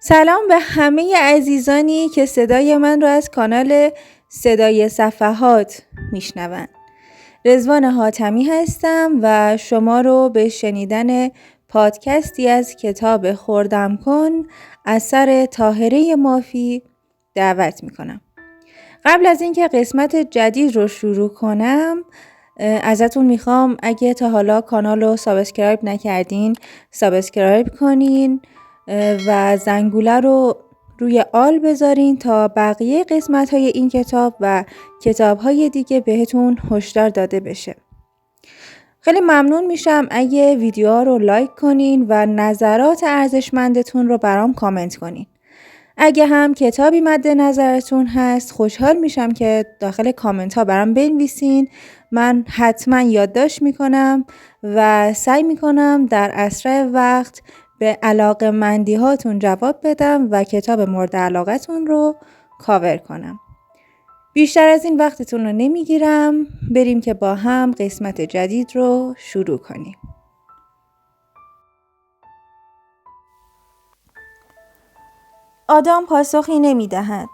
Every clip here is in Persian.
سلام به همه عزیزانی که صدای من رو از کانال صدای صفحات میشنوند. رضوان حاتمی هستم و شما رو به شنیدن پادکستی از کتاب خوردم کن اثر طاهره مافی دعوت میکنم. قبل از اینکه قسمت جدید رو شروع کنم ازتون میخوام اگه تا حالا کانال رو سابسکرایب نکردین سابسکرایب کنین و زنگوله رو روی آل بذارین تا بقیه قسمت های این کتاب و کتاب های دیگه بهتون هشدار داده بشه. خیلی ممنون میشم اگه ویدیوها رو لایک کنین و نظرات ارزشمندتون رو برام کامنت کنین. اگه هم کتابی مد نظرتون هست خوشحال میشم که داخل کامنت ها برام بنویسین. من حتما یادداشت میکنم و سعی میکنم در اسرع وقت به علاقه‌مندی هاتون جواب بدم و کتاب مورد علاقتون رو کاور کنم. بیشتر از این وقتتون رو نمیگیرم، بریم که با هم قسمت جدید رو شروع کنیم. آدم پاسخی نمیدهد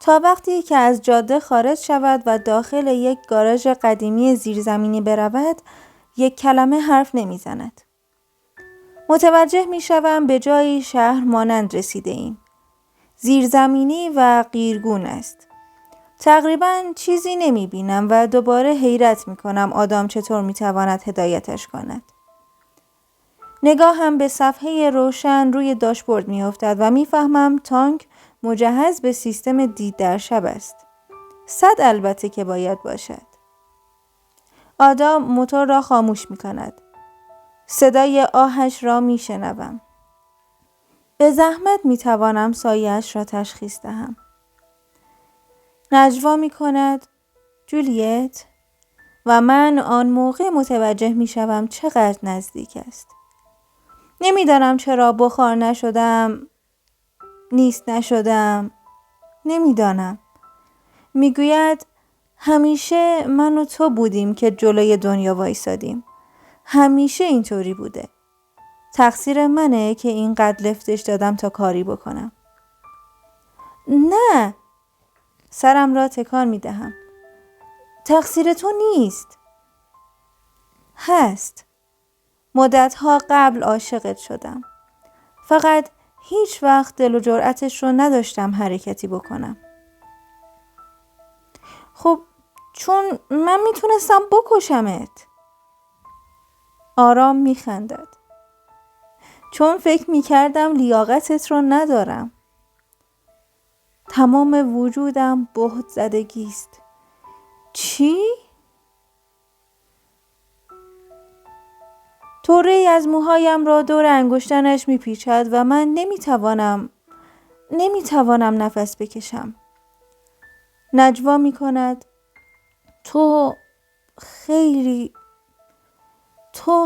تا وقتی که از جاده خارج شود و داخل یک گاراژ قدیمی زیرزمینی برود، یک کلمه حرف نمیزند. متوجه میشوم به جایی شهر مانند رسیده ایم. زیرزمینی و قیرگون است. تقریبا چیزی نمی بینم و دوباره حیرت می کنم آدم چطور می تواند هدایتش کند. نگاهم به صفحه روشن روی داشبورد می افتد و می فهمم تانک مجهز به سیستم دید در شب است. 100 البته که باید باشد. آدم موتور را خاموش می کند. صدای آهش را می شنوم. به زحمت می توانم سایه‌اش را تشخیص دهم. نجوا می کند جولیت و من آن موقع متوجه می شوم چقدر نزدیک است. نمیدانم چرا بخار نشدم، نیست نشدم، نمیدانم. میگوید همیشه من و تو بودیم که جلوی دنیا وایسادیم. همیشه اینطوری بوده. تقصیر منه که اینقدر لفتش دادم تا کاری بکنم. نه، سرم را تکان می دهم. تقصیر تو نیست. هست. مدتها قبل عاشقت شدم. فقط هیچ وقت دل و جرأتش رو نداشتم حرکتی بکنم. خب چون من میتونستم بکشمت. آرام میخندد. چون فکر میکردم لیاقتت رو ندارم. تمام وجودم بهت زدگیست. چی؟ طره‌ای از موهایم را دور انگشتانش میپیچد و من نمیتوانم نفس بکشم. نجوا میکند تو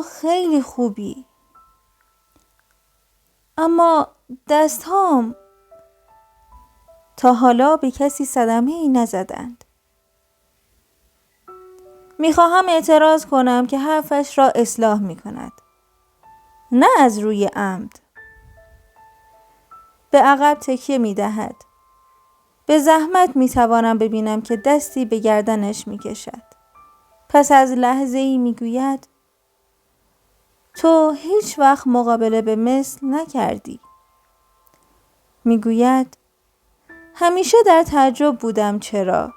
خیلی خوبی. اما دستهام تا حالا به کسی صدمه‌ای نزدند. میخواهم اعتراض کنم که حرفش را اصلاح میکند. نه از روی عمد. به عقب تکیه میدهد. به زحمت میتوانم ببینم که دستی به گردنش میکشد. پس از لحظه‌ای میگوید تو هیچ وقت مقابله به مثل نکردی. میگوید همیشه در تعجب بودم چرا.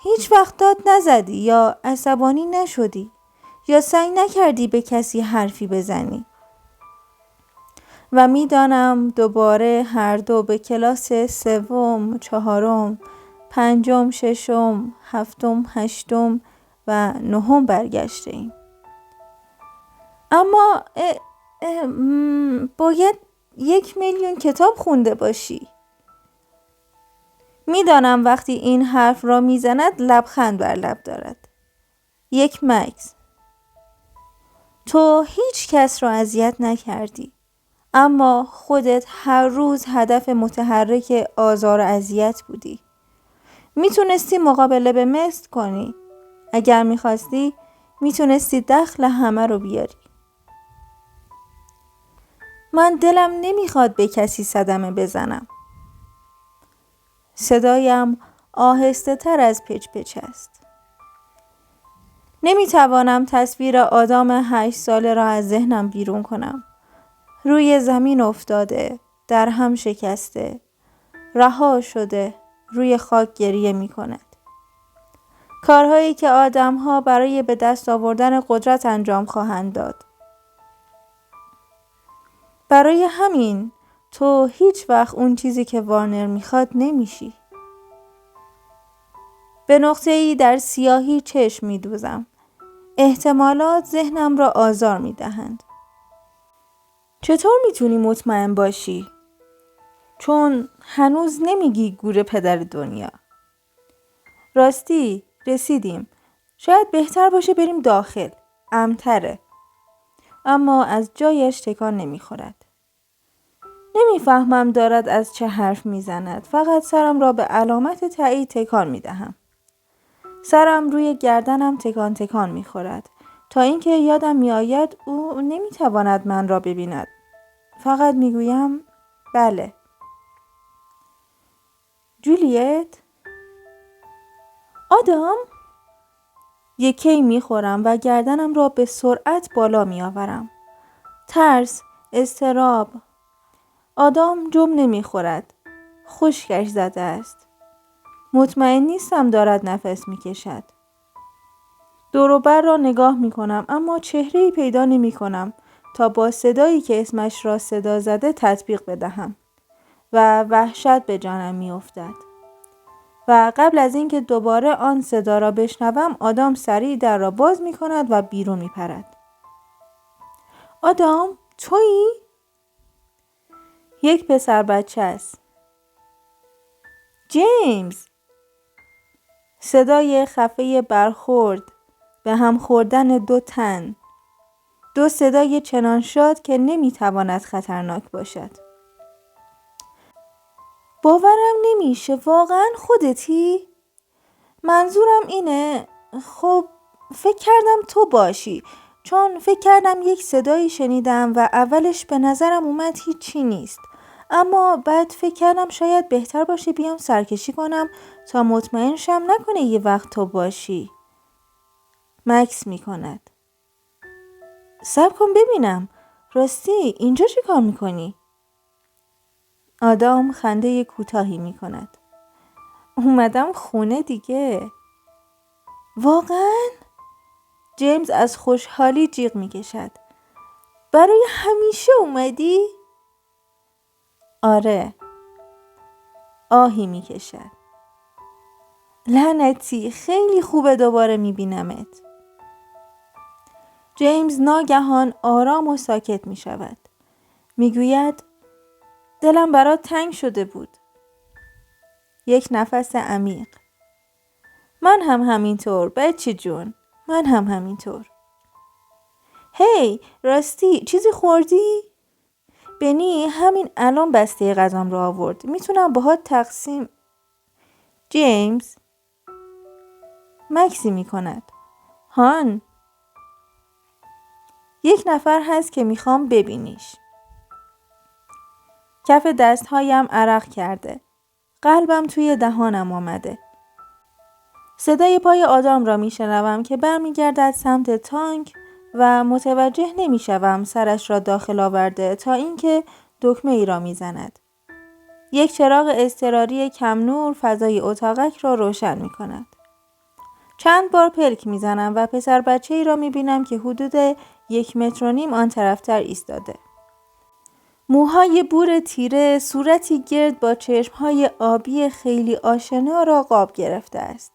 هیچ وقت داد نزدی یا عصبانی نشدی یا سعی نکردی به کسی حرفی بزنی. و میدانم دوباره هر دو به کلاس 3، 4، 5، 6، 7، 8 و 9 برگشته ایم. اما باید 1,000,000 کتاب خونده باشی. میدانم وقتی این حرف را میزند لبخند بر لب دارد. یک مکث. تو هیچ کس را اذیت نکردی. اما خودت هر روز هدف متحرک آزار و اذیت بودی. میتونستی مقابله به مثل کنی. اگر میخواستی میتونستی دخل همه رو بیاری. من دلم نمیخواد به کسی صدمه بزنم. صدایم آهسته تر از پچ پچ است. نمیتوانم تصویر آدم 8 ساله را از ذهنم بیرون کنم. روی زمین افتاده، در هم شکسته، رها شده، روی خاک گریه می کند. کارهایی که آدم‌ها برای به دست آوردن قدرت انجام خواهند داد. برای همین تو هیچ وقت اون چیزی که وارنر میخواد نمیشی. به نقطه‌ای در سیاهی چشم میدوزم. احتمالات ذهنم را آزار میدهند. چطور میتونی مطمئن باشی؟ چون هنوز نمیگی گور پدر دنیا. راستی رسیدیم. شاید بهتر باشه بریم داخل. امن‌تره. اما از جایش تکان نمیخورد. نمیفهمم دارد از چه حرف میزند. فقط سرم را به علامت تایید تکان میدهم. سرم روی گردنم تکان تکان میخورد تا اینکه یادم میآید او نمیتواند من را ببیند. فقط میگویم بله. جولیت؟ آدام؟ یکی میخورم و گردنم را به سرعت بالا میآورم. ترس، اضطراب. آدام جم نمیخورد. خشکش زده است. مطمئن نیستم دارد نفس میکشد. دور و بر را نگاه میکنم اما چهره‌ای پیدا نمیکنم تا با صدایی که اسمش را صدا زده تطبیق بدهم و وحشت به جانم میافتد. و قبل از اینکه دوباره آن صدا را بشنوم آدام سریع در را باز میکند و بیرون میپرد. آدام تویی؟ یک پسر بچه است. جیمز! صدای خفه برخورد به هم خوردن دو تن. دو صدای چنان شاد که نمیتواند خطرناک باشد. باورم نمیشه. واقعا خودتی؟ منظورم اینه. خب فکر کردم تو باشی. چون فکر کردم یک صدایی شنیدم و اولش به نظرم اومد هیچی نیست. اما بعد فکر کردم شاید بهتر باشه بیام سرکشی کنم تا مطمئن شم نکنه یه وقت تو باشی. مکس میکند. صبر کن ببینم. راستی اینجا چی کار میکنی؟ آدام خنده کوتاهی میکند. اومدم خونه دیگه. واقعاً؟ جیمز از خوشحالی جیغ میکشد. برای همیشه اومدی؟ آره. آهی میکشد. لعنتی، خیلی خوبه دوباره میبینمت. جیمز ناگهان آرام و ساکت میشود. میگوید دلم برات تنگ شده بود. یک نفس عمیق. من هم همینطور بچه جون. من هم همینطور. هی راستی چیزی خوردی؟ بنی همین الان بسته غذام رو آورد. میتونم باهات تقسیم. جیمز مکسی میکند. هان یک نفر هست که میخوام ببینیش. کف دستهایم عرق کرده. قلبم توی دهانم آمده. صدای پای آدم را میشنوم که برمیگردد سمت تانک و متوجه نمیشوم سرش را داخل آورده تا اینکه دکمه ای را میزند. یک چراغ اضطراری کم نور فضای اتاقک را روشن میکند. چند بار پلک میزنم و پسر بچه ای را میبینم که حدود 1.5 متر آن طرفتر ایستاده. موهای بور تیره، صورتی گرد با چشمهای آبی خیلی آشنا را قاب گرفته است.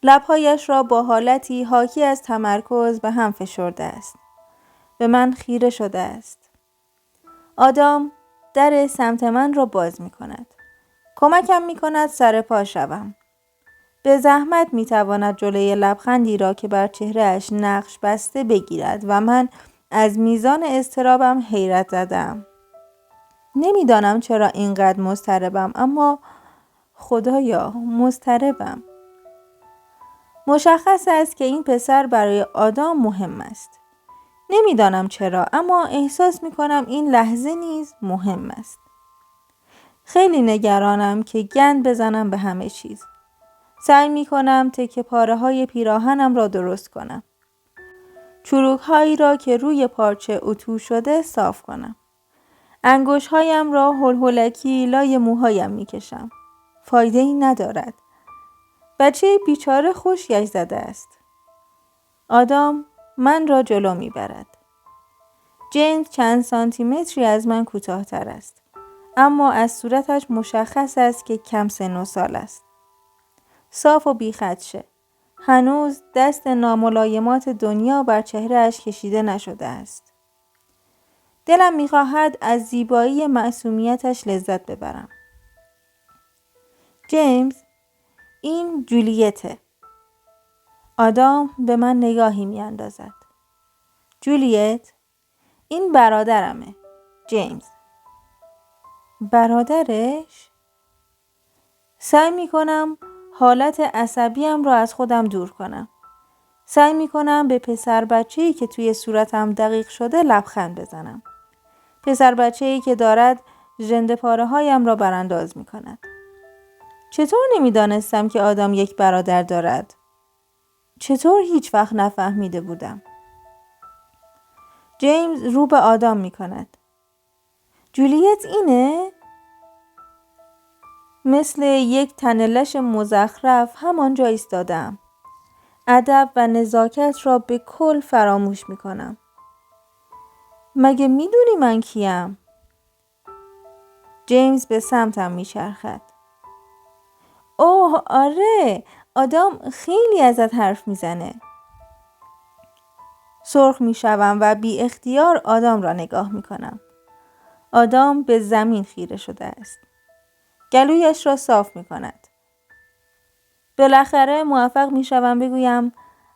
لبهایش را با حالتی حاکی از تمرکز به هم فشرده است. به من خیره شده است. آدم در سمت من را باز می کند. کمکم می کند سر پا شوم. به زحمت می تواند جلوی لبخندی را که بر چهرهش نقش بسته بگیرد و من از میزان اضطرابم حیرت زدم. نمیدانم چرا اینقدر مضطربم اما خدایا مضطربم. مشخص است که این پسر برای آدم مهم است. نمیدانم چرا، اما احساس میکنم این لحظه نیز مهم است. خیلی نگرانم که گند بزنم به همه چیز. سعی میکنم تکه پاره های پیراهنم را درست کنم. چروک هایی را که روی پارچه اتو شده صاف کنم. انگشت هایم را هلهلکی لای موهایم میکشم. فایده ای ندارد. بچه بیچاره خشکش زده است. آدام من را جلو میبرد. جیمز چند سانتی متری از من کوتاه‌تر است. اما از صورتش مشخص است که کم سن و سال است. صاف و بی‌خدشه. هنوز دست ناملایمات دنیا بر چهرهش کشیده نشده است. دلم می‌خواهد از زیبایی معصومیتش لذت ببرم. جیمز، این جولیته. آدام به من نگاهی می‌اندازد. جولیت، این برادرمه. جیمز. برادرش؟ سعی می‌کنم حالت عصبیم را از خودم دور کنم. سعی می‌کنم به پسر بچه‌ای که توی صورتم دقیق شده لبخند بزنم. پسر بچه‌ای که دارد ژنده پاره هایم را برانداز می‌کند. چطور نمی‌دانستم که آدم یک برادر دارد؟ چطور هیچ وقت نفهمیده بودم؟ جیمز رو به آدم می‌کند. جولیت اینه؟ مثل یک تنه‌لش مزخرف همانجا ایستادم. ادب و نزاکت را به کل فراموش می‌کنم. مگه می‌دونی من کیم؟ جیمز به سمتم می‌چرخد. اوه آره، آدم خیلی ازت حرف میزنه. سرخ میشوم و بی اختیار آدم را نگاه میکنم. آدم به زمین خیره شده است. گلویش را صاف میکند. بالاخره موفق میشوم بگویم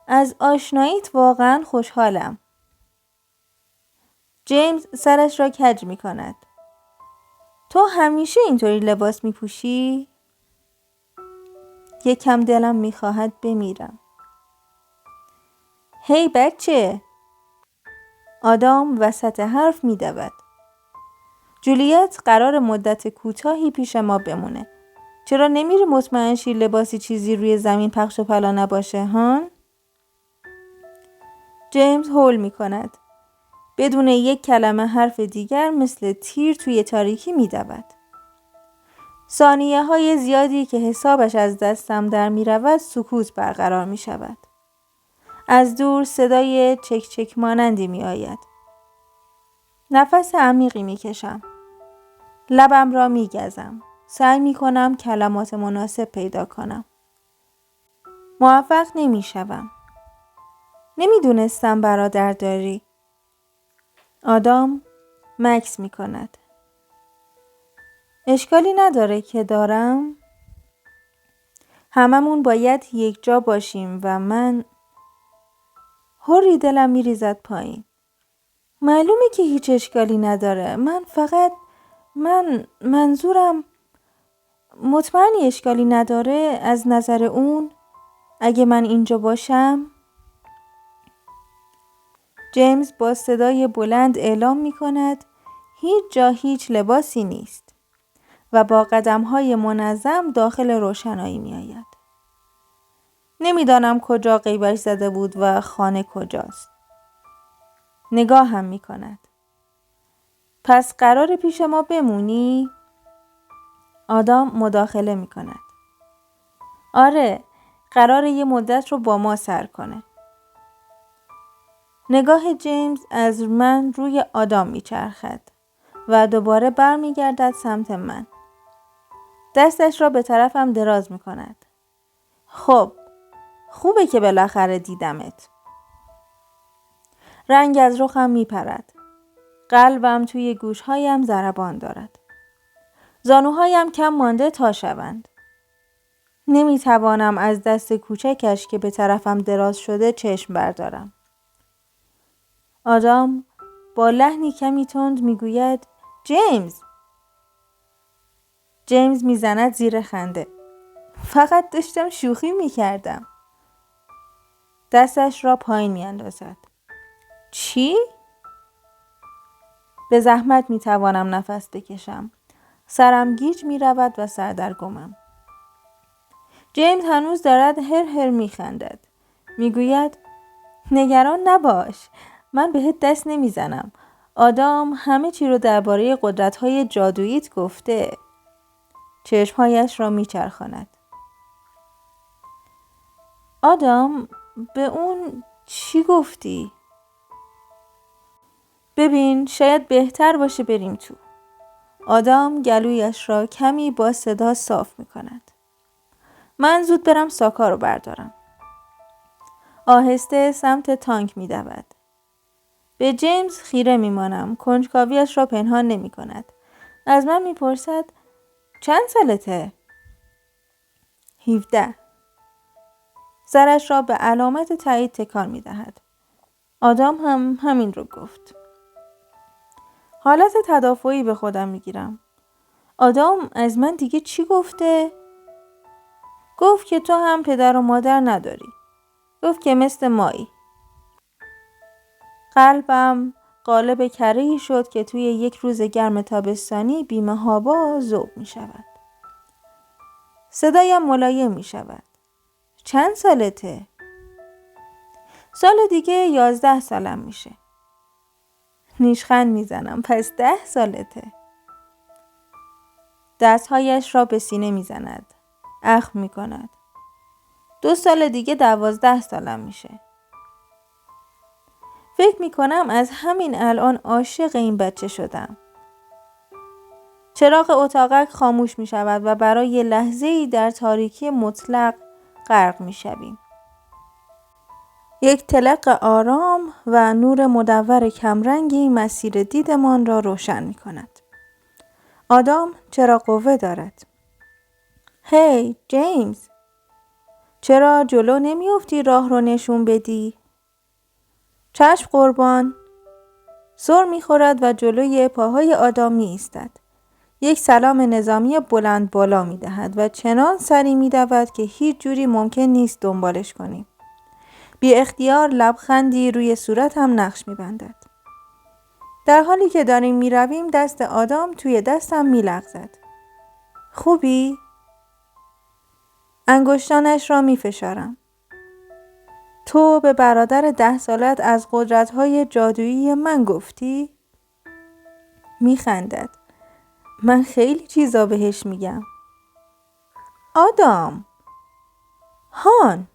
از آشناییت واقعا خوشحالم. جیمز سرش را کج میکند. تو همیشه اینطوری لباس میپوشی؟ یکم دلم میخواهد بمیرم. هی بچه! آدم وسط حرف میدود. جولیت قرار مدت کوتاهی پیش ما بمونه. چرا نمیری مطمئن شی لباسی چیزی روی زمین پخش و پلا نباشه هان؟ جیمز هول میکند. بدون یک کلمه حرف دیگر مثل تیر توی تاریکی میدود. ثانیه های زیادی که حسابش از دستم در میرود سکوت برقرار میشود. از دور صدای چک چک مانندی می آید. نفس عمیقی می کشم. لبم را می گزم. سعی می کنم کلمات مناسب پیدا کنم. موفق نمی شوم. نمی دونستم برادر داری. آدم مکث می کند. اشکالی نداره که دارم. هممون باید یک جا باشیم و من هوری دلم می ریزد پایین. معلومه که هیچ اشکالی نداره. من فقط منظورم مطمئنی اشکالی نداره از نظر اون اگه من اینجا باشم؟ جیمز با صدای بلند اعلام می کند هیچ جا هیچ لباسی نیست و با قدم‌های منظم داخل روشنایی می آید. نمیدانم کجا غیبش زده بود و خانه کجاست. نگاه هم می کند. پس قرار پیش ما بمونی؟ آدم مداخله می کند. آره، قرار یه مدت رو با ما سر کنه. نگاه جیمز از من روی آدم می چرخد و دوباره برمی گردد سمت من. دستش را به طرفم دراز می کند. خب، خوبه که بالاخره دیدمت. رنگ از رخم می پرد. قلبم توی گوشهایم ضربان دارد. زانوهایم کم مانده تا شوند. نمی توانم از دست کوچکش که به طرفم دراز شده چشم بردارم. آدم با لحنی کمی تند می گوید جیمز. جیمز می زند زیر خنده. فقط داشتم شوخی می کردم. دستش را پایین می اندازد. چی؟ به زحمت میتوانم نفس بکشم. سرم گیج میرود و سردرگمم. جیمز هنوز دارد هر میخندد. میگوید نگران نباش. من بهت دست نمیزنم. آدام همه چی رو درباره قدرت‌های جادوییت گفته. چشمهایش را میچرخاند. آدام به اون چی گفتی؟ ببین شاید بهتر باشه بریم تو. آدام گلویش را کمی با صدا صاف میکند. من زود برم ساکا رو بردارم. آهسته سمت تانک میدود. به جیمز خیره میمانم. کنجکاویش را پنهان نمی کند. از من میپرسد چند سالته؟ 17. سرش را به علامت تایید تکان میدهد. آدم هم همین رو گفت. حالت تدافعی به خودم میگیرم. آدم از من دیگه چی گفته؟ گفت که تو هم پدر و مادر نداری. گفت که مثل مایی. قلبم قالب کره‌ای شد که توی یک روز گرم تابستانی بی‌محابا ذوب می شود. صدایم ملایم می شود. چند سالته؟ سال دیگه 11 سالم میشه. نیشخند میزنم. پس 10 سالته. دستهایش را به سینه میزند. اخم میکند. 2 سال دیگه 12 سالم میشه. فکر میکنم از همین الان عاشق این بچه شدم. چراغ اتاقک خاموش میشود و برای لحظه‌ای در تاریکی مطلق غرق میشویم. یک تلق آرام و نور مدور کمرنگی مسیر دیدمان را روشن میکند. آدام چرا قوه دارد؟ هی جیمز، چرا جلو نمیافتی راه رو نشون بدی؟ چشم قربان. سر میخورد و جلوی پاهای آدام میایستد. یک سلام نظامی بلند بالا میدهد و چنان سری میدود که هیچ جوری ممکن نیست دنبالش کنیم. بی اختیار لبخندی روی صورتم نقش میبندد. در حالی که داریم میرویم دست آدام توی دستم میلغزد. خوبی؟ انگشتانش را میفشارم. تو به برادر 10 سالت از قدرت‌های جادویی من گفتی؟ میخندد. من خیلی چیزا بهش میگم. آدام. هان.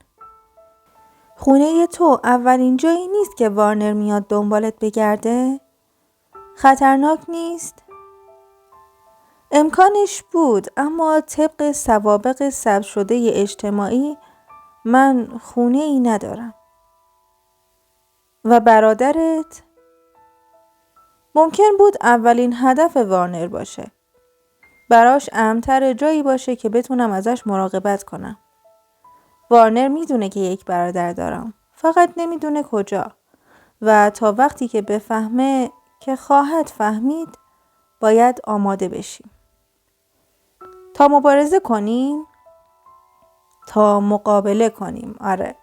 خونه تو اولین جایی نیست که وارنر میاد دنبالت بگرده؟ خطرناک نیست؟ امکانش بود، اما طبق سوابق ثبت شده اجتماعی من خونه ای ندارم. و برادرت؟ ممکن بود اولین هدف وارنر باشه. براش امن‌تر جایی باشه که بتونم ازش مراقبت کنم. وارنر میدونه که یک برادر دارم. فقط نمیدونه کجا. و تا وقتی که بفهمه که خواهد فهمید باید آماده بشیم. تا مبارزه کنیم؟ تا مقابله کنیم. آره.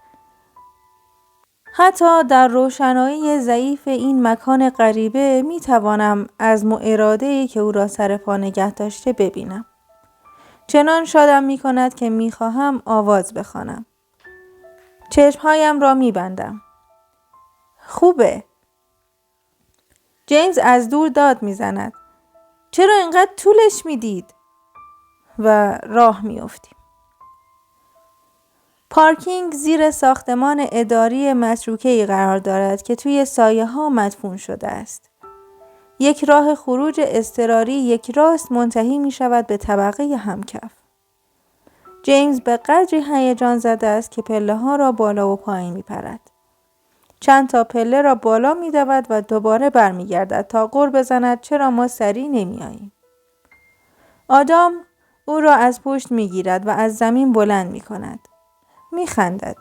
حتی در روشنایی ضعیف این مکان غریبه می توانم عزم و اراده‌ای که او را سر پا نگه داشته ببینم. چنان شادم می کند که می خواهم آواز بخوانم. چشمهایم را می بندم. خوبه. جیمز از دور داد می زند. چرا اینقدر طولش می دید؟ و راه می افتیم. پارکینگ زیر ساختمان اداری متروکه‌ای قرار دارد که توی سایه ها مدفون شده است. یک راه خروج اضطراری یک راست منتهی می شود به طبقه همکف. جیمز به قدری هیجان زده است که پله ها را بالا و پایین می پرد. چند تا پله را بالا می دود و دوباره برمی گردد تا غر بزند چرا ما سریع نمی آییم. آدام او را از پشت می گیرد و از زمین بلند می کند. می خندد.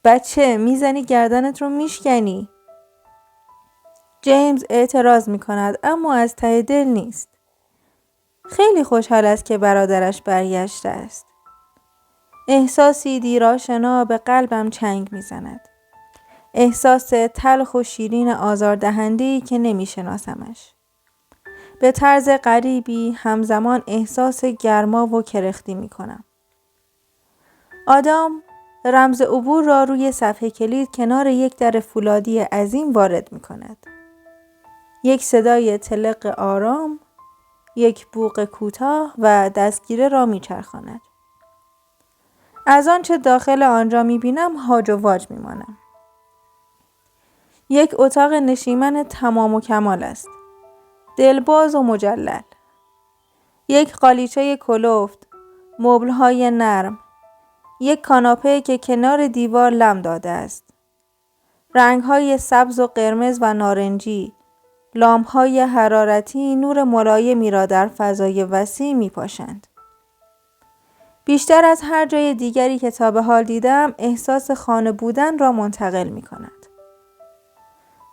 بچه میزنی گردنت رو میشکنی. جیمز اعتراض می کند اما از ته دل نیست. خیلی خوشحال است که برادرش برگشته است. احساسی دیرآشنا به قلبم چنگ می زند. احساس تلخ و شیرین آزاردهنده‌ای که نمی‌شناسمش. به طرز غریبی همزمان احساس گرما و کرختی می‌کنم. آدام رمز عبور را روی صفحه کلید کنار یک در فولادی عظیم وارد می‌کند. یک صدای تلق آرام، یک بوق کوتاه و دستگیره را می‌چرخاند. از آنچه داخل آنجا می‌بینم هاج و واج می‌مانم. یک اتاق نشیمن تمام و کمال است. دلباز و مجلل. یک قالیچه کلفت، مبل‌های نرم، یک کاناپه که کنار دیوار لم داده است. رنگ‌های سبز و قرمز و نارنجی، لامپ‌های حرارتی نور ملایمی را در فضای وسیع می‌پاشند. بیشتر از هر جای دیگری که تا به حال دیدم احساس خانه بودن را منتقل می‌کند.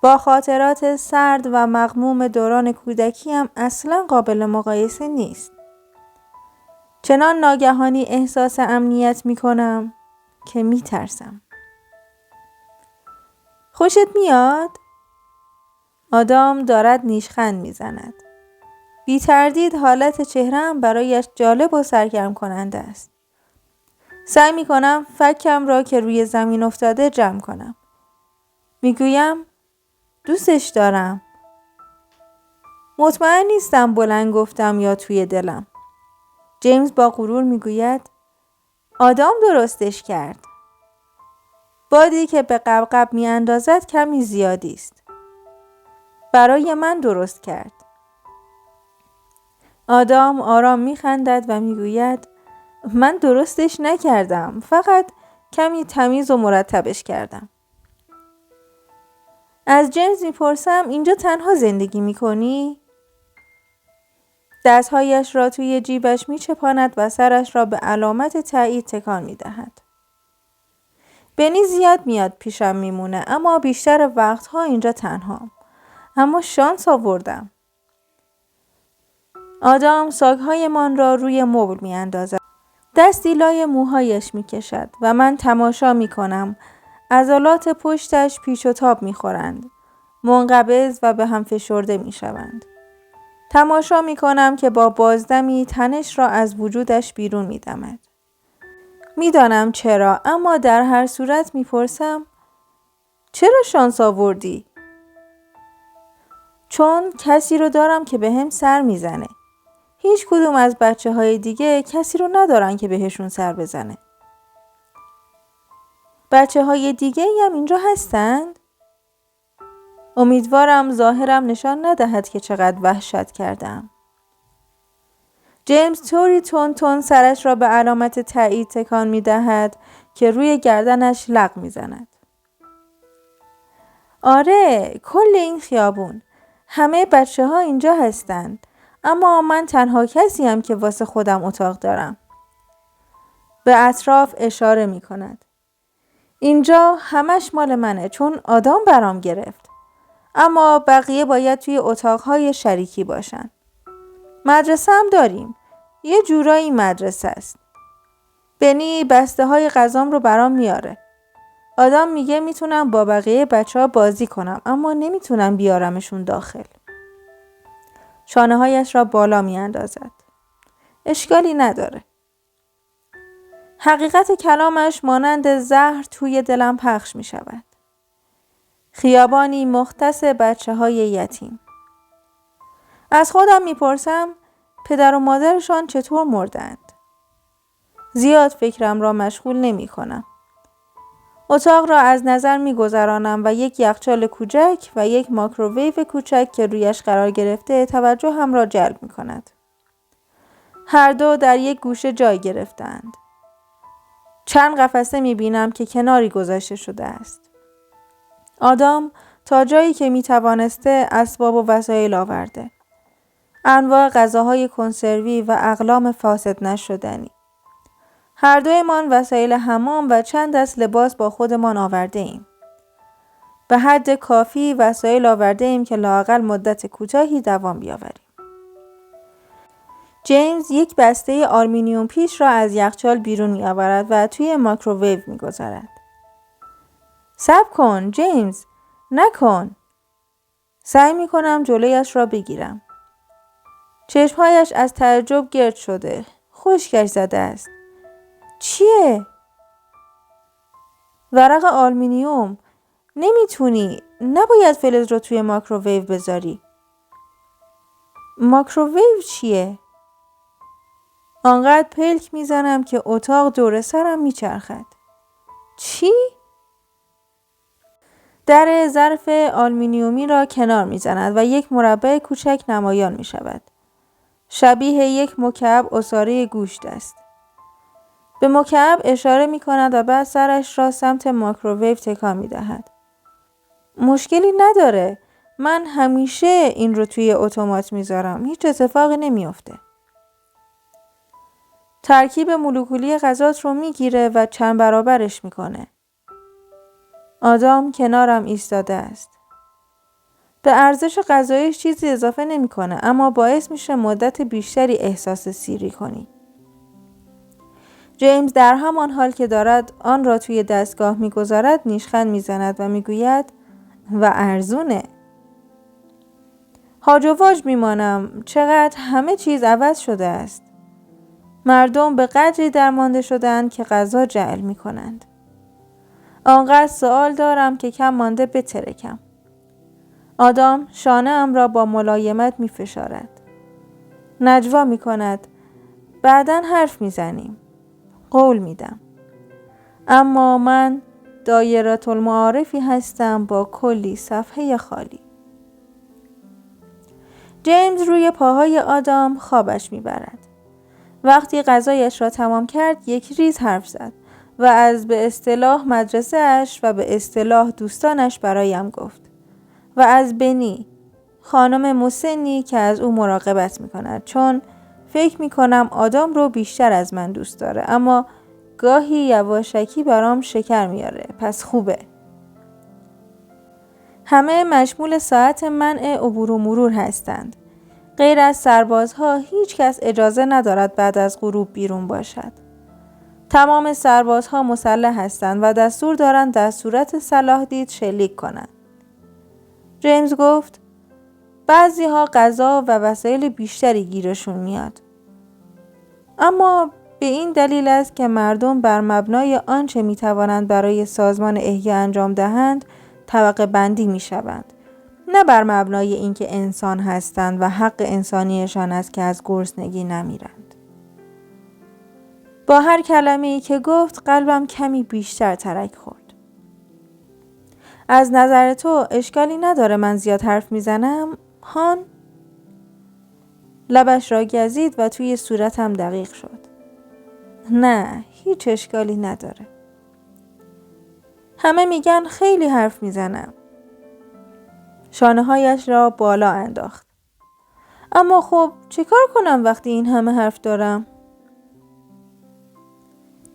با خاطرات سرد و مغموم دوران کودکیم اصلاً قابل مقایسه نیست. چنان ناگهانی احساس امنیت می‌کنم که می‌ترسم. خوشت میاد؟ آدام دارد نیشخند می‌زند. بی تردید حالت چهره‌ام برایش جالب و سرگرم کننده است. سعی می‌کنم فکم را که روی زمین افتاده جمع کنم. می‌گویم دوستش دارم. مطمئن نیستم بلند گفتم یا توی دلم. جیمز با غرور می‌گوید آدام درستش کرد. بادی که به قبقب می‌اندازد کمی زیادی است. برای من درست کرد. آدام آرام می‌خندد و می‌گوید من درستش نکردم. فقط کمی تمیز و مرتبش کردم. از جیمز می‌پرسم اینجا تنها زندگی می‌کنی؟ دستهایش را توی جیبش می‌چپاند و سرش را به علامت تایید تکان می‌دهد. بنی زیاد میاد پیشم میمونه اما بیشتر وقتها اینجا تنهام. اما شانس آوردم. آدام ساگ‌هایمان را روی مبل می‌اندازد. دستی لای موهایش می‌کشد و من تماشا می‌کنم. عضلات پشتش پیچ و تاب می‌خورند. منقبض و به هم فشرده می‌شوند. تماشا می‌کنم که با بازدمی تنش را از وجودش بیرون می‌دمد. می‌دانم چرا، اما در هر صورت می‌پرسم چرا شانس آوردی؟ چون کسی رو دارم که بهم سر میزنه. هیچ کدوم از بچه‌های دیگه کسی رو ندارن که بهشون سر بزنه. بچه‌های دیگه‌ای هم اینجا هستند؟ امیدوارم ظاهرم نشان ندهد که چقدر وحشت کردم. جیمز طوری تون سرش را به علامت تایید تکان می‌دهد که روی گردنش لق می‌زند. آره، کل این خیابون. همه بچه‌ها اینجا هستند. اما من تنها کسیم که واسه خودم اتاق دارم. به اطراف اشاره می‌کند. اینجا همش مال منه چون آدم برام گرفت. اما بقیه باید توی اتاقهای شریکی باشن. مدرسه هم داریم. یه جورایی مدرسه است. بنی بسته های غذام رو برام میاره. آدم میگه میتونم با بقیه بچه‌ها بازی کنم اما نمیتونم بیارمشون داخل. شانه هایش را بالا میاندازد. اشکالی نداره. حقیقت کلامش مانند زهر توی دلم پخش می شود. خیابانی مختص بچه‌های یتیم. از خودم میپرسم پدر و مادرشان چطور مردند؟ زیاد فکرم را مشغول نمی کنم. اتاق را از نظر می گذرانم و یک یخچال کوچک و یک مایکروویو کوچک که رویش قرار گرفته توجه هم را جلب می کند. هر دو در یک گوشه جای گرفتند. چند قفسه می بینم که کناری گذاشته شده است. آدم تا جایی که می توانسته اسباب و وسایل آورده. انواع غذاهای کنسروی و اقلام فاسد نشدنی. هر دویمان وسایل حمام و چند دست لباس با خودمان آورده ایم. به حد کافی وسایل آورده ایم که لااقل مدت کوتاهی دوام بیاوریم. جیمز یک بسته آلومینیوم پیچ را از یخچال بیرون می آورد و توی مایکروویو می گذارد. صبر کن جیمز، نکن. سعی میکنم جلویش را بگیرم. چشمهایش از تعجب گرد شده. خشکش زده است. چیه؟ ورق آلومینیوم. نمیتونی. نباید فلز رو توی مایکروویو بذاری. مایکروویو چیه؟ آنقدر پلک میزنم که اتاق دور سرم میچرخد. چی؟ در ظرف آلومینیومی را کنار میزند و یک مربع کوچک نمایان میشود. شبیه یک مکعب عصاره گوشت است. به مکعب اشاره میکند و بعد سرش را سمت مایکروویو تکان میدهد. مشکلی نداره. من همیشه این رو توی اتومات میذارم. هیچ اتفاقی نمیافته. ترکیب مولکولی غذات رو میگیره و چند برابرش میکنه. آدام کنارم ایستاده است. به ارزش غذایش چیزی اضافه نمیکنه، اما باعث میشه مدت بیشتری احساس سیری کنی. جیمز در همان حال که دارد آن را توی دستگاه میگذارد نیشخند میزند و میگوید و ارزونه. هاج و واج میمانم چقدر همه چیز عوض شده است. مردم به قدری درمانده شدند که غذا جعل میکنند. آنقدر سوال دارم که کم مانده بترکم. آدام شانه ام را با ملایمت می فشارد. نجوا می کند. بعداً حرف می زنیم. قول می دم. اما من دایره المعارفی هستم با کلی صفحه خالی. جیمز روی پاهای آدام خوابش می برد. وقتی غذایش را تمام کرد یک ریز حرف زد و از به اصطلاح مدرسه اش و به اصطلاح دوستانش برایم گفت. و از بنی، خانم مسنی که از او مراقبت میکند، چون فکر میکنم آدم رو بیشتر از من دوست داره، اما گاهی یواشکی برام شکر میاره، پس خوبه. همه مشمول ساعت منع عبور و مرور هستند. غیر از سربازها هیچ کس اجازه ندارد بعد از غروب بیرون باشد. تمام سربازها مسلح هستند و دستور دارند در صورت صلاح دید شلیک کنند. جیمز گفت بعضی ها غذا و وسایل بیشتری گیرشون میاد. اما به این دلیل است که مردم بر مبنای آنچه میتوانند برای سازمان احیا انجام دهند طبقه بندی میشوند. نه بر مبنای اینکه انسان هستند و حق انسانیشان است که از گرسنگی نمیرند. با هر کلمه‌ای که گفت قلبم کمی بیشتر ترک خورد. از نظر تو اشکالی نداره من زیاد حرف میزنم؟ هان؟ لبش را گزید و توی صورتم دقیق شد. نه، هیچ اشکالی نداره. همه میگن خیلی حرف میزنم. شانه‌هایش را بالا انداخت. اما خب چیکار کنم وقتی این همه حرف دارم؟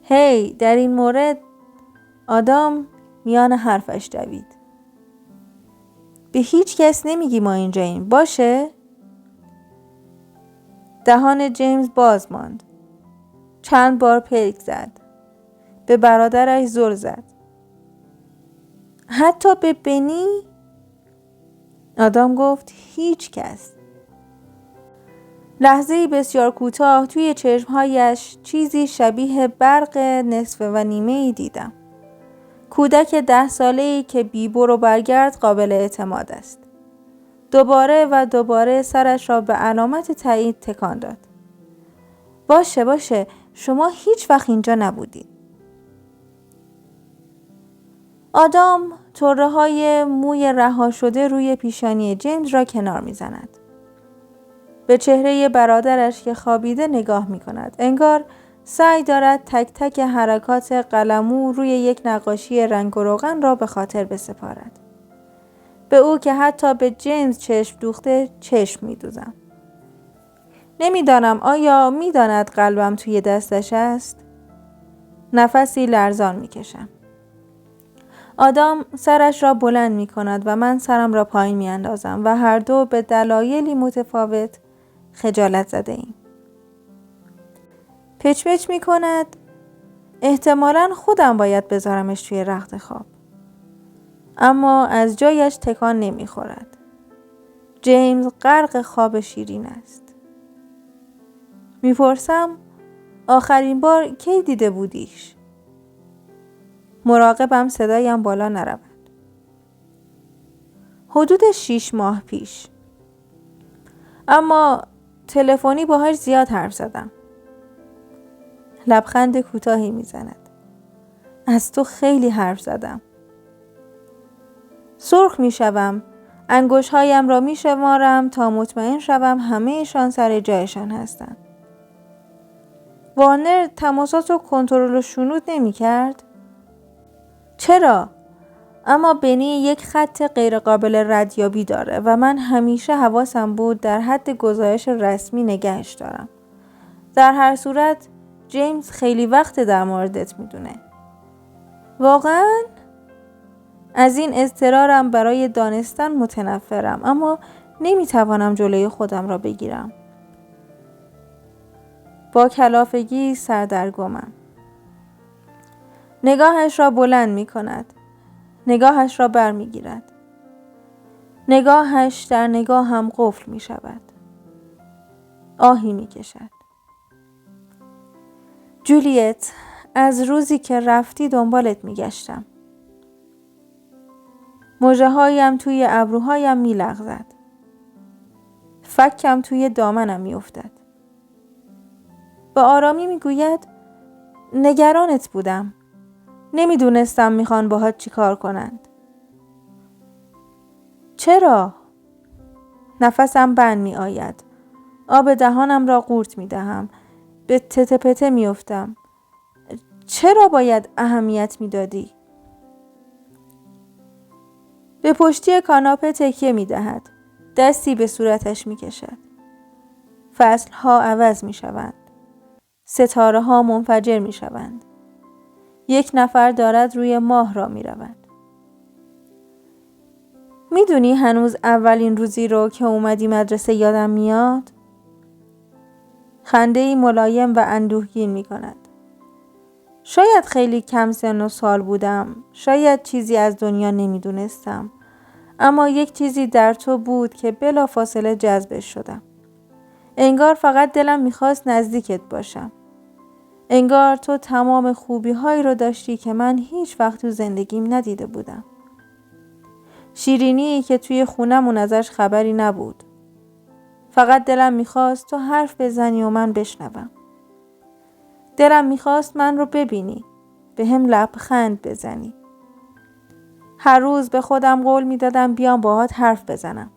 هی، در این مورد آدام میان حرفش دوید. به هیچ کس نمیگی ما اینجاییم، باشه؟ دهان جیمز باز ماند. چند بار پلک زد. به برادرش زل زد. حتی به بنی؟ آدام گفت هیچ کس. لحظه‌ای بسیار کوتاه توی چشمهایش چیزی شبیه برق نصف و نیمه‌ای دیدم. کودک 10 ساله‌ای که بی برو برگرد قابل اعتماد است. دوباره و دوباره سرش را به علامت تایید تکان داد. باشه شما هیچ وقت اینجا نبودید. آدام طره‌های موی رها شده روی پیشانی جیمز را کنار می‌زند. به چهره برادرش که خوابیده نگاه می‌کند. انگار سعی دارد تک تک حرکات قلمو روی یک نقاشی رنگ و روغن را به خاطر بسپارد. به او که حتی به جیمز چشم دوخته چشم می‌دوزم. نمیدانم آیا میداند قلبم توی دستش است؟ نفسی لرزان میکشم. آدام سرش را بلند میکند و من سرم را پایین میاندازم و هر دو به دلایلی متفاوت خجالت زده ایم. پچ پچ میکند. احتمالاً خودم باید بذارمش توی رخت خواب. اما از جایش تکان نمیخورد. جیمز غرق خواب شیرین است. میپرسم آخرین بار کی دیده بودیش؟ مراقبم صدایم بالا نرود. حدود 6 ماه پیش. اما تلفنی باهاش زیاد حرف زدم. لبخند کوتاهی میزند. از تو خیلی حرف زدم. سرخ میشوم. انگشت‌هایم را میشمارم تا مطمئن شوم همه‌شان سر جایشان هستند. وارنر تماسات رو کنترل و شنود نمی‌کرد؟ چرا؟ اما بنی یک خط غیر قابل ردیابی داره و من همیشه حواسم بود در حد گزارش رسمی نگهش دارم. در هر صورت جیمز خیلی وقت در موردت میدونه. واقعاً؟ از این اضطرارم برای دانستن متنفرم، اما نمیتوانم جلوی خودم را بگیرم. با کلافگی سردرگمم. نگاهش را بلند می کند. نگاهش را بر می گیرد. نگاهش در نگاهم قفل می شود. آهی می کشد. جولیت، از روزی که رفتی دنبالت می گشتم. مژه هایم توی ابروهایم می لغزد. فکم توی دامنم می افتد. به آرامی می گوید نگرانت بودم. نمیدونستم میخوان باهات چی کار کنند. چرا؟ نفسم بند می آید. آب دهانم را قورت می دهم. به تته پته می افتم. چرا باید اهمیت می دادی؟ به پشتی کاناپه تکیه می دهد. دستی به صورتش می کشد. فصلها عوض می شوند. ستاره ها منفجر می شوند. یک نفر دارد روی ماه را می رود. می دونی هنوز اولین روزی رو که اومدی مدرسه یادم میاد؟ خنده‌ای ملایم و اندوهگین می کند. شاید خیلی کم سن و سال بودم. شاید چیزی از دنیا نمی دونستم. اما یک چیزی در تو بود که بلافاصله جذبش شدم. انگار فقط دلم میخواست نزدیکت باشم. انگار تو تمام خوبی هایی رو داشتی که من هیچ وقت تو زندگیم ندیده بودم. شیرینی که توی خونمون ازش خبری نبود. فقط دلم میخواست تو حرف بزنی و من بشنوم. دلم میخواست من رو ببینی. به هم لبخند بزنی. هر روز به خودم قول میدادم بیام باهات حرف بزنم.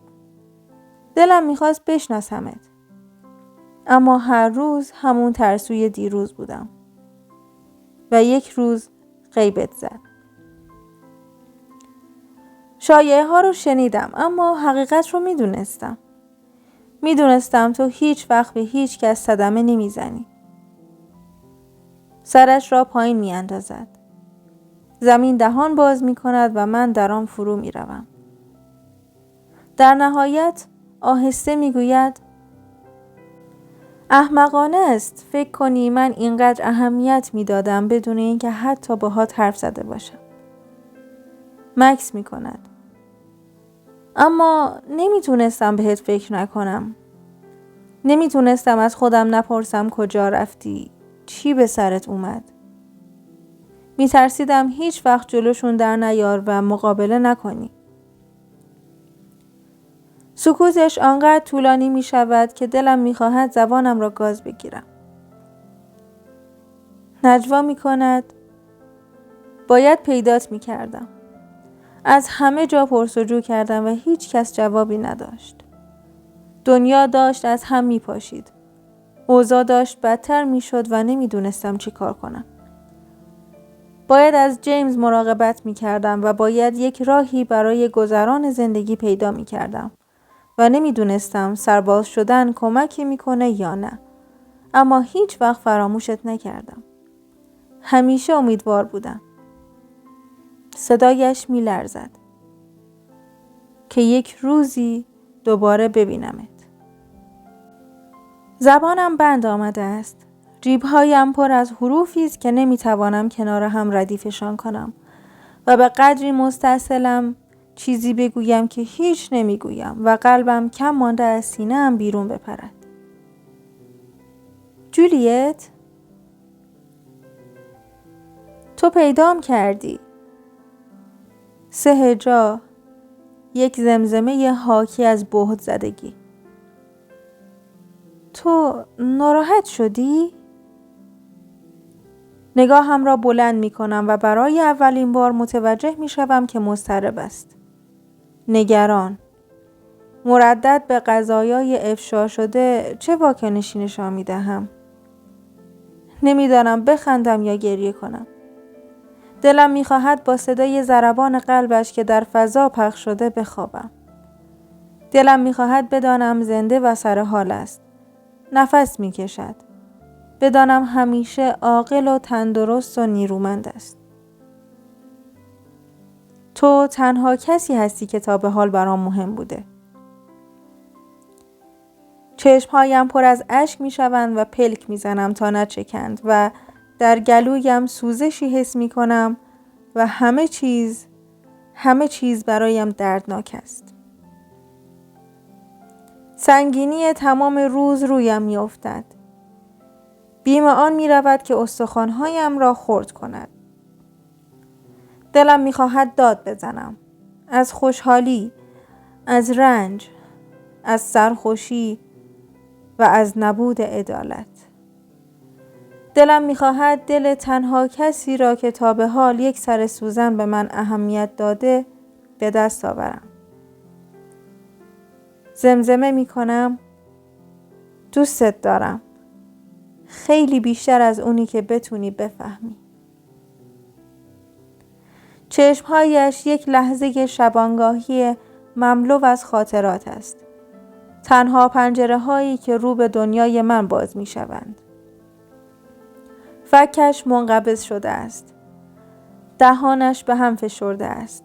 دلم میخواست بشناسمت. اما هر روز همون ترسوی دیروز بودم. و یک روز غیبت زد. شایعه ها رو شنیدم اما حقیقت رو میدونستم. میدونستم تو هیچ وقت به هیچ کس صدمه نمیزنی. سرش را پایین میاندازد. زمین دهان باز میکند و من در آن فرو میروم. در نهایت آهسته میگوید احمقانه است فکر کنی من اینقدر اهمیت میدادم بدون اینکه حتی باهات حرف زده باشم. مکث میکند. اما نمیتونستم بهت فکر نکنم. نمیتونستم از خودم نپرسم کجا رفتی؟ چی به سرت اومد؟ میترسیدم هیچ وقت جلوشون در نیار و مقابله نکنی. سکوتش آنقدر طولانی می شود که دلم می خواهد زبانم را گاز بگیرم. نجوا می کند. باید پیدات می کردم. از همه جا پرسجو کردم و هیچ کس جوابی نداشت. دنیا داشت از هم می پاشید. اوضاع داشت بدتر می شد و نمی دونستم چی کار کنم. باید از جیمز مراقبت می کردم و باید یک راهی برای گذران زندگی پیدا می کردم. و نمیدونستم سرباز شدن کمکی میکنه یا نه. اما هیچ وقت فراموشت نکردم. همیشه امیدوار بودم. صدایش میلرزد. که یک روزی دوباره ببینمت. زبانم بند آمده است. جیبهایم پر از حروفی است که نمیتوانم کنار هم ردیفشان کنم و به قدری مستعسلم چیزی بگویم که هیچ نمیگویم و قلبم کم مانده از سینه‌ام بیرون بپرد. جولیت، تو پیدام کردی. 3 هجا، یک زمزمه حاکی از بهت زدگی. تو ناراحت شدی؟ نگاهم را بلند می کنم و برای اولین بار متوجه می شوم که مضطرب است. نگران. مردد به قضایای افشا شده چه واکنشی نشان می دهم؟ نمیدانم بخندم یا گریه کنم. دلم می خواهد با صدای ضربان قلبش که در فضا پخش شده بخوابم. دلم می خواهد بدانم زنده و سر حال است. نفس می کشد. بدانم همیشه عاقل و تندرست و نیرومند است. تو تنها کسی هستی که تا به حال برام مهم بوده. چشمهایم پر از اشک می شوند و پلک می زنم تا نچکند و در گلویم سوزشی حس می کنم و همه چیز برایم دردناک است. سنگینی تمام روز رویم می افتد. بیم آن می رود که استخوان‌هایم را خرد کند. دلم می خواهد داد بزنم. از خوشحالی، از رنج، از سرخوشی و از نبود عدالت. دلم می خواهد دل تنها کسی را که تا به حال یک سر سوزن به من اهمیت داده به دست آورم. زمزمه می کنم دوستت دارم. خیلی بیشتر از اونی که بتونی بفهمی. چشمهایش یک لحظه شبانگاهی مملو از خاطرات است. تنها پنجره هایی که رو به دنیای من باز می شوند. فکش منقبض شده است. دهانش به هم فشرده است.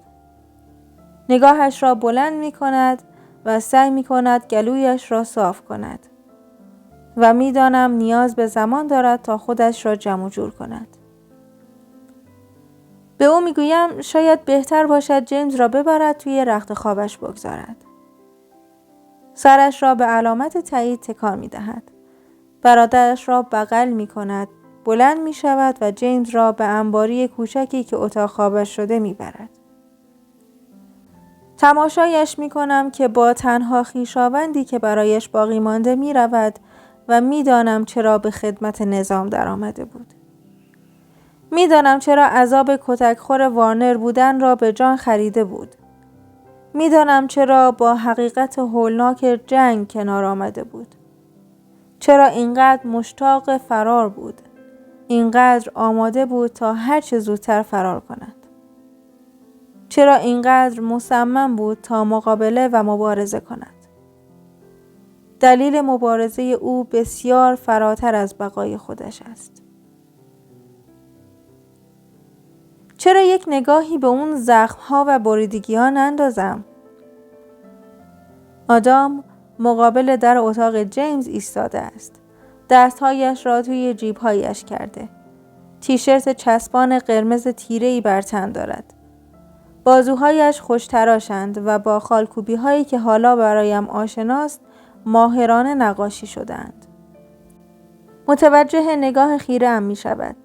نگاهش را بلند می کند و سعی می کند گلویش را صاف کند. و می دانم نیاز به زمان دارد تا خودش را جمع جور کند. به او می گویم شاید بهتر باشد جیمز را ببرد توی رخت خوابش بگذارد. سرش را به علامت تایید تکان می دهد. برادرش را بغل می کند. بلند می شود و جیمز را به انباری کوچکی که اتاق خوابش شده می برد. تماشایش می کنم که با تنها خویشاوندی که برایش باقی مانده می رود و می دانم چرا به خدمت نظام در آمده بود. می دانم چرا عذاب کتکخور وارنر بودن را به جان خریده بود. می دانم چرا با حقیقت هولناک جنگ کنار آمده بود. چرا اینقدر مشتاق فرار بود. اینقدر آماده بود تا هر چه زودتر فرار کند. چرا اینقدر مصمم بود تا مقابله و مبارزه کند. دلیل مبارزه او بسیار فراتر از بقای خودش است. چرا یک نگاهی به اون زخم‌ها و بریدگی‌ها نندازم؟ آدام مقابل در اتاق جیمز ایستاده است. دستهایش را توی جیب‌هایش کرده. تیشرت چسبان قرمز تیره‌ای بر تن دارد. بازوهایش خوش‌تراشند و با خالکوبی‌هایی که حالا برایم آشناست ماهرانه نقاشی شدند. متوجه نگاه خیره‌ام می‌شود.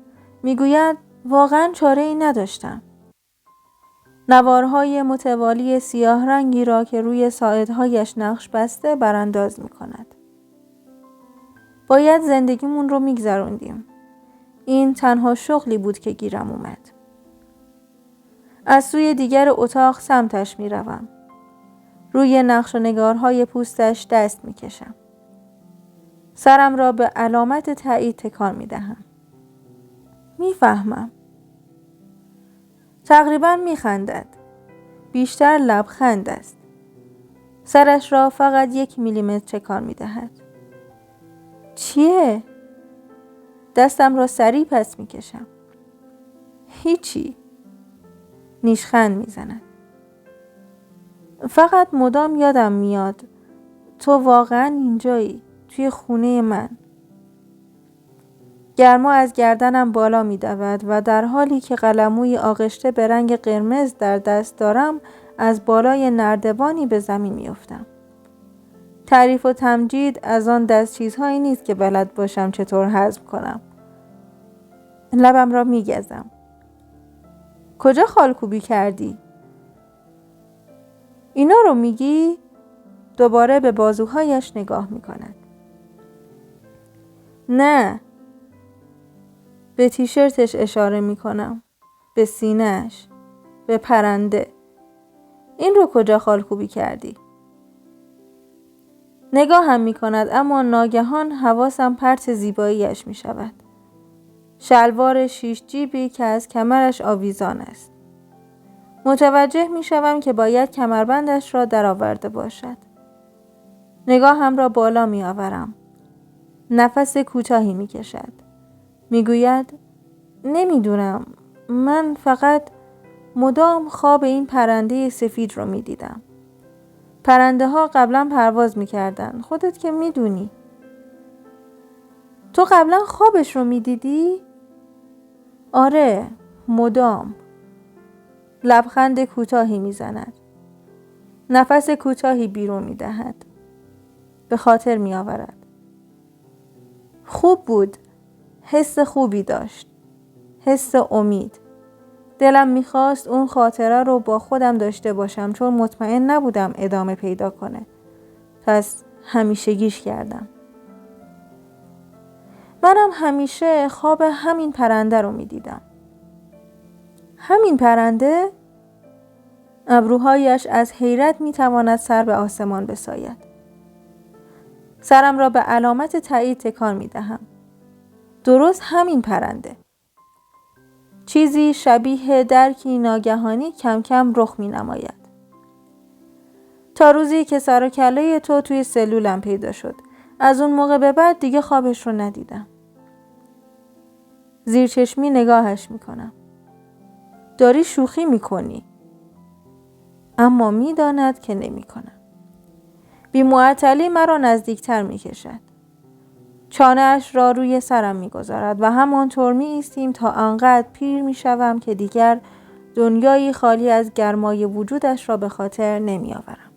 می‌گوید واقعاً چاره‌ای نداشتم. نوارهای متوالی سیاه رنگی را که روی ساعدهایش نقش بسته برانداز می‌کند. باید زندگیمون رو می‌گذروندیم. این تنها شغلی بود که گیرم اومد. از سوی دیگر اتاق سمتش می‌روم. روی نقش و نگارهای پوستش دست می‌کشم. سرم را به علامت تایید تکان می‌دهم. می‌فهمم. تقریباً می‌خندد. بیشتر لبخند است. سرش را فقط 1 میلیمتر تکان می‌دهد. چیه؟ دستم را سریع پس می‌کشم. هیچی. نیشخند می‌زند. فقط مدام یادم میاد تو واقعاً اینجایی، توی خونه من. گرما از گردنم بالا می دود و در حالی که قلموی آغشته به رنگ قرمز در دست دارم از بالای نردبانی به زمین می افتم. تعریف و تمجید از آن دست چیزهایی نیست که بلد باشم چطور هضم کنم. لبم را می گزم. کجا خالکوبی کردی؟ اینا رو میگی؟ دوباره به بازوهایش نگاه می کند. نه. به تیشرتش اشاره می کنم. به سینه‌اش. به پرنده. این رو کجا خالکوبی کردی؟ نگاه هم می کند اما ناگهان حواسم پرت زیباییش می شود. شلوار 6 جیبی که از کمرش آویزان است. متوجه می شوم که باید کمربندش را درآورده باشد. نگاهم را بالا می آورم. نفس کوتاهی می کشد. می گوید نمیدونم، من فقط مدام خواب این پرنده سفید رو می دیدم. پرنده ها قبلا پرواز می کردن. خودت که می دونی. تو قبلا خوابش رو می دیدی؟ آره، مدام. لبخند کوتاهی می زند. نفس کوتاهی بیرون می دهد. به خاطر می آورد. خوب بود. حس خوبی داشت. حس امید. دلم میخواست اون خاطره رو با خودم داشته باشم چون مطمئن نبودم ادامه پیدا کنه. پس همیشگیش کردم. منم همیشه خواب همین پرنده رو میدیدم. همین پرنده؟ ابروهایش از حیرت میتواند سر به آسمان بساید. سرم را به علامت تایید تکان میدهم. درست همین پرنده. چیزی شبیه درکی ناگهانی کم کم رخ می نماید. تا روزی که سر و کله تو توی سلولم پیدا شد. از اون موقع به بعد دیگه خوابش رو ندیدم. زیر چشمی نگاهش می کنم. داری شوخی می کنی. اما می داند که نمی کنم. بی معطلی مرا نزدیکتر می کشد. چانه اش را روی سرم می گذارد و همانطور می ایستیم تا آنقدر پیر می شوم که دیگر دنیایی خالی از گرمای وجودش را به خاطر نمی آورم.